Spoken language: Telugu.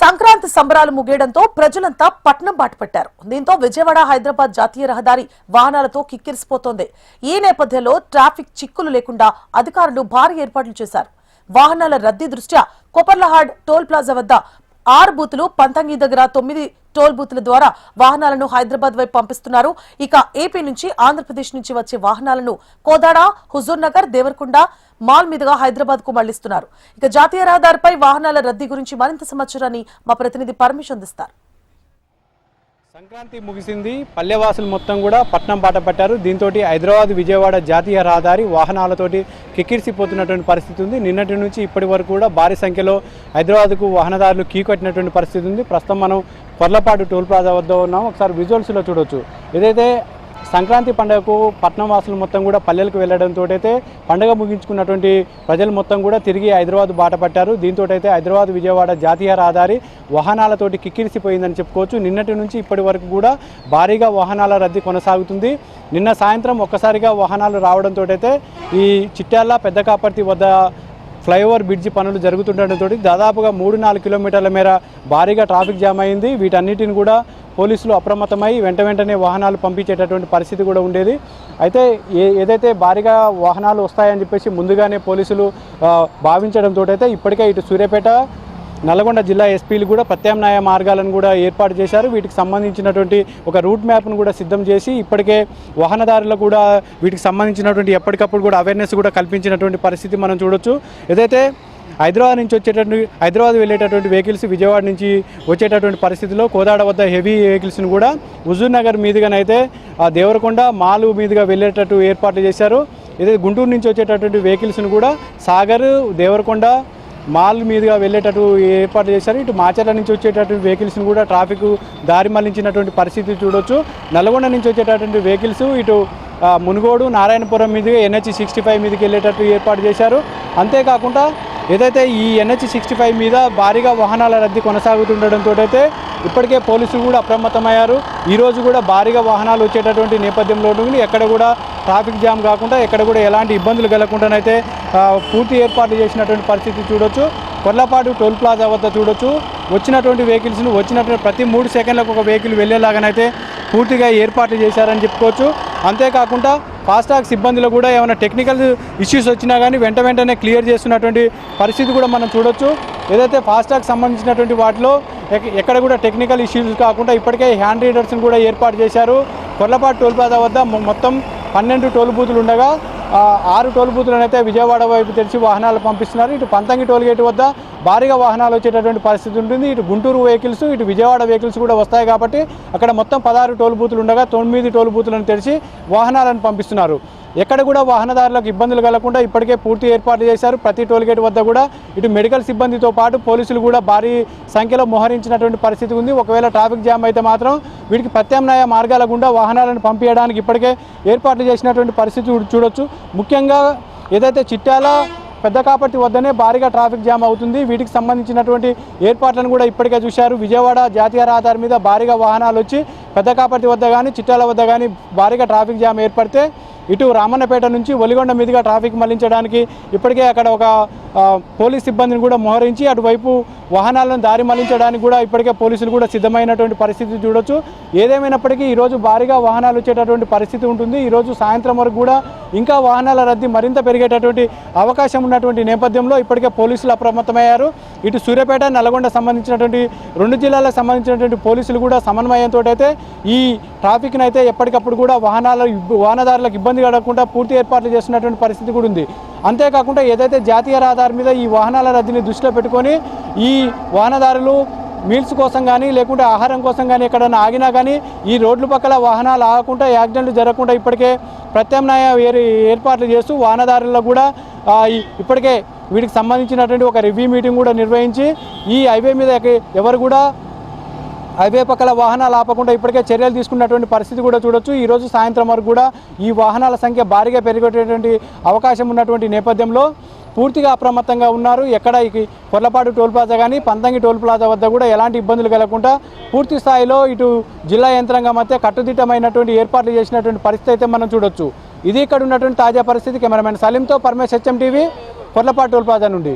సంక్రాంతి సంబరాలు ముగియడంతో ప్రజలంతా పట్నం బాటపట్టారు. దీంతో విజయవాడ హైదరాబాద్ జాతీయ రహదారి వాహనాలతో కిక్కిరిసిపోతోంది. ఈ నేపథ్యంలో ట్రాఫిక్ చిక్కులు లేకుండా అధికారులు భారీ ఏర్పాట్లు చేశారు. వాహనాల రద్దీ దృష్ట్యా కొపర్లహాడ్ టోల్ ప్లాజా వద్ద 6 బూతులు, పంతంగి దగ్గర 9 టోల్ బూతుల ద్వారా వాహనాలను హైదరాబాద్ వైపు పంపిస్తున్నారు. ఇక ఏపీ నుంచి, ఆంధ్రప్రదేశ్ నుంచి వచ్చే వాహనాలను కోదాడ, హుజూర్ నగర్, దేవరకొండ మాల్ మీదుగా హైదరాబాద్ కు మళ్లిస్తున్నారు. ఇక జాతీయ రహదారిపై వాహనాల రద్దీ గురించి మరింత సమాచారాన్ని మా ప్రతినిధి పరమేష్ అందిస్తారు. సంక్రాంతి ముగిసింది. పల్లెవాసులు మొత్తం కూడా పట్నం బాట పట్టారు. దీంతో హైదరాబాద్ విజయవాడ జాతీయ రహదారి వాహనాలతోటి కిక్కిరిసిపోతున్నటువంటి పరిస్థితి ఉంది. నిన్నటి నుంచి ఇప్పటి వరకు కూడా భారీ సంఖ్యలో హైదరాబాద్కు వాహనదారులు కట్టినటువంటి పరిస్థితి ఉంది. ప్రస్తుతం మనం కొర్లపాడు టోల్ ప్లాజా వద్ద ఉన్నాం. ఒకసారి విజువల్స్లో చూడొచ్చు. ఏదైతే సంక్రాంతి పండుగకు పట్నం వాసులు మొత్తం కూడా పల్లెలకు వెళ్లడంతో అయితే పండుగ ముగించుకున్నటువంటి ప్రజలు మొత్తం కూడా తిరిగి హైదరాబాద్ బాట పట్టారు. దీంతో అయితే హైదరాబాద్ విజయవాడ జాతీయ రహదారి వాహనాలతోటి కిక్కిరిసిపోయిందని చెప్పుకోవచ్చు. నిన్నటి నుంచి ఇప్పటి వరకు కూడా భారీగా వాహనాల రద్దీ కొనసాగుతుంది. నిన్న సాయంత్రం ఒక్కసారిగా వాహనాలు రావడంతో అయితే ఈ చిట్యాల పెద్ద కాపర్తి వద్ద ఫ్లైఓవర్ బ్రిడ్జి పనులు జరుగుతుండటంతో దాదాపుగా 3-4 కిలోమీటర్ల మేర భారీగా ట్రాఫిక్ జామ్ అయింది. వీటన్నిటిని కూడా పోలీసులు అప్రమత్తమై వెంటనే వాహనాలు పంపించేటటువంటి పరిస్థితి కూడా ఉండేది. అయితే ఏదైతే భారీగా వాహనాలు వస్తాయని చెప్పేసి ముందుగానే పోలీసులు భావించడంతో అయితే ఇప్పటికే ఇటు సూర్యాపేట, నల్గొండ జిల్లా ఎస్పీలు కూడా ప్రత్యామ్నాయ మార్గాలను కూడా ఏర్పాటు చేశారు. వీటికి సంబంధించినటువంటి ఒక రూట్ మ్యాప్ను కూడా సిద్ధం చేసి ఇప్పటికే వాహనదారులకు కూడా వీటికి సంబంధించినటువంటి ఎప్పటికప్పుడు కూడా అవేర్నెస్ కూడా కల్పించినటువంటి పరిస్థితి మనం చూడొచ్చు. ఏదైతే హైదరాబాద్ వెళ్ళేటటువంటి వెహికల్స్ విజయవాడ నుంచి వచ్చేటటువంటి పరిస్థితిలో కోదాడ వద్ద హెవీ వెహికల్స్ను కూడా హుజూర్ నగర్ మీదుగానైతే దేవరకొండ మాలు మీదుగా వెళ్ళేటట్టు ఏర్పాట్లు చేశారు. ఏదైతే గుంటూరు నుంచి వచ్చేటటువంటి వెహికల్స్ను కూడా సాగర్, దేవరకొండ మాల్ మీదుగా వెళ్ళేటట్టు ఏర్పాటు చేశారు. ఇటు మాచర్ల నుంచి వచ్చేటటువంటి వెహికల్స్ని కూడా ట్రాఫిక్ దారి మళ్లించినటువంటి పరిస్థితి చూడొచ్చు. నల్గొండ నుంచి వచ్చేటటువంటి వెహికల్స్ ఇటు మునుగోడు, నారాయణపురం మీదుగా NH65 మీదకి వెళ్ళేటట్టు ఏర్పాటు చేశారు. అంతేకాకుండా ఏదైతే ఈ NH65 మీద భారీగా వాహనాల రద్దీ కొనసాగుతుండటంతో అయితే ఇప్పటికే పోలీసులు కూడా అప్రమత్తమయ్యారు. ఈరోజు కూడా భారీగా వాహనాలు వచ్చేటటువంటి నేపథ్యంలో ఎక్కడ కూడా ట్రాఫిక్ జామ్ కాకుండా ఎక్కడ కూడా ఎలాంటి ఇబ్బందులు కలగకుండానైతే పూర్తి ఏర్పాట్లు చేసినటువంటి పరిస్థితి చూడొచ్చు. కొర్లపాడు టోల్ ప్లాజా వద్ద చూడొచ్చు. వచ్చినటువంటి వెహికల్స్ను వచ్చినటువంటి ప్రతి 3 సెకండ్లకు ఒక వెహికల్ వెళ్ళేలాగానైతే పూర్తిగా ఏర్పాట్లు చేశారని చెప్పుకోవచ్చు. అంతేకాకుండా ఫాస్టాగ్ సిబ్బందిలో కూడా ఏమైనా టెక్నికల్ ఇష్యూస్ వచ్చినా కానీ వెంటనే క్లియర్ చేస్తున్నటువంటి పరిస్థితి కూడా మనం చూడొచ్చు. ఏదైతే ఫాస్టాగ్ సంబంధించినటువంటి వాటిలో ఎక్కడ కూడా టెక్నికల్ ఇష్యూస్ కాకుండా ఇప్పటికే హ్యాండ్ రీడర్స్ని కూడా ఏర్పాటు చేశారు. కొర్లపాడు టోల్ ప్లాజా వద్ద మొత్తం 12 టోల్ బూతులు ఉండగా 6 టోల్ బూతులను అయితే విజయవాడ వైపు తెరిచి వాహనాలు పంపిస్తున్నారు. ఇటు పంతంగి టోల్ గేట్ వద్ద భారీగా వాహనాలు వచ్చేటటువంటి పరిస్థితి ఉంటుంది. ఇటు గుంటూరు వెహికల్స్, ఇటు విజయవాడ వెహికల్స్ కూడా వస్తాయి కాబట్టి అక్కడ మొత్తం 16 టోల్ బూతులు ఉండగా 9 టోల్ బూతులను తెరిచి వాహనాలను పంపిస్తున్నారు. ఎక్కడ కూడా వాహనదారులకు ఇబ్బందులు కలగకుండా ఇప్పటికే పూర్తి ఏర్పాటు చేశారు. ప్రతి టోల్ గేట్ వద్ద కూడా ఇటు మెడికల్ సిబ్బందితో పాటు పోలీసులు కూడా భారీ సంఖ్యలో మోహరించినటువంటి పరిస్థితి ఉంది. ఒకవేళ ట్రాఫిక్ జామ్ అయితే మాత్రం వీటికి ప్రత్యామ్నాయ మార్గాల గుండా వాహనాలను పంపించడానికి ఇప్పటికే ఏర్పాట్లు చేసినటువంటి పరిస్థితి చూడొచ్చు. ముఖ్యంగా ఏదైతే చిట్యాల పెద్ద కాపర్తి వద్దనే భారీగా ట్రాఫిక్ జామ్ అవుతుంది. వీటికి సంబంధించినటువంటి ఏర్పాట్లను కూడా ఇప్పటికే చూశారు. విజయవాడ జాతీయ రహదారి మీద భారీగా వాహనాలు వచ్చి పెద్ద కాపర్తి వద్ద కానీ చిట్యాల వద్ద కానీ భారీగా ట్రాఫిక్ జామ్ ఏర్పడితే ఇటు రామన్నపేట నుంచి ఒలిగొండ మీదుగా ట్రాఫిక్ మళ్లించడానికి ఇప్పటికే అక్కడ ఒక పోలీస్ సిబ్బందిని కూడా మోహరించి అటువైపు వాహనాలను దారి మళ్లించడానికి కూడా ఇప్పటికే పోలీసులు కూడా సిద్ధమైనటువంటి పరిస్థితి చూడొచ్చు. ఏదేమైనప్పటికీ ఈరోజు భారీగా వాహనాలు వచ్చేటటువంటి పరిస్థితి ఉంటుంది. ఈరోజు సాయంత్రం వరకు కూడా ఇంకా వాహనాల రద్దీ మరింత పెరిగేటటువంటి అవకాశం ఉన్నటువంటి నేపథ్యంలో ఇప్పటికే పోలీసులు అప్రమత్తమయ్యారు. ఇటు సూర్యాపేట, నల్గొండ సంబంధించినటువంటి 2 జిల్లాలకు సంబంధించినటువంటి పోలీసులు కూడా సమన్వయంతో అయితే ఈ ట్రాఫిక్ని అయితే ఎప్పటికప్పుడు కూడా వాహనదారులకు ఇబ్బంది కలగకుండా పూర్తి ఏర్పాట్లు చేస్తున్నటువంటి పరిస్థితి కూడా ఉంది. అంతేకాకుండా ఏదైతే జాతీయ రహదారి మీద ఈ వాహనాల రద్దీని దృష్టిలో పెట్టుకొని ఈ వాహనదారులు మీల్స్ కోసం కానీ లేకుంటే ఆహారం కోసం కానీ ఎక్కడైనా ఆగినా కానీ ఈ రోడ్ల పక్కల వాహనాలు ఆగకుండా యాక్సిడెంట్లు జరగకుండా ఇప్పటికే ప్రత్యామ్నాయ ఏర్పాట్లు చేస్తూ వాహనదారులకు కూడా ఇప్పటికే వీటికి సంబంధించినటువంటి ఒక రివ్యూ మీటింగ్ కూడా నిర్వహించి ఈ హైవే మీద ఎవరు కూడా హైవే పక్కల వాహనాలు ఆపకుండా ఇప్పటికే చర్యలు తీసుకున్నటువంటి పరిస్థితి కూడా చూడొచ్చు. ఈరోజు సాయంత్రం వరకు కూడా ఈ వాహనాల సంఖ్య భారీగా పెరిగేటటువంటి అవకాశం ఉన్నటువంటి నేపథ్యంలో పూర్తిగా అప్రమత్తంగా ఉన్నారు. ఎక్కడ కొర్లపాడు టోల్ ప్లాజా కానీ పంతంగి టోల్ ప్లాజా వద్ద కూడా ఎలాంటి ఇబ్బందులు కలగకుండా పూర్తి స్థాయిలో ఇటు జిల్లా యంత్రాంగం మధ్య కట్టుదిట్టమైనటువంటి ఏర్పాట్లు చేసినటువంటి పరిస్థితి అయితే మనం చూడొచ్చు. ఇది ఇక్కడ ఉన్నటువంటి తాజా పరిస్థితి. కెమెరామెన్ సలీంతో Paramesh, HM TV, Korlapadu toll plaza నుండి.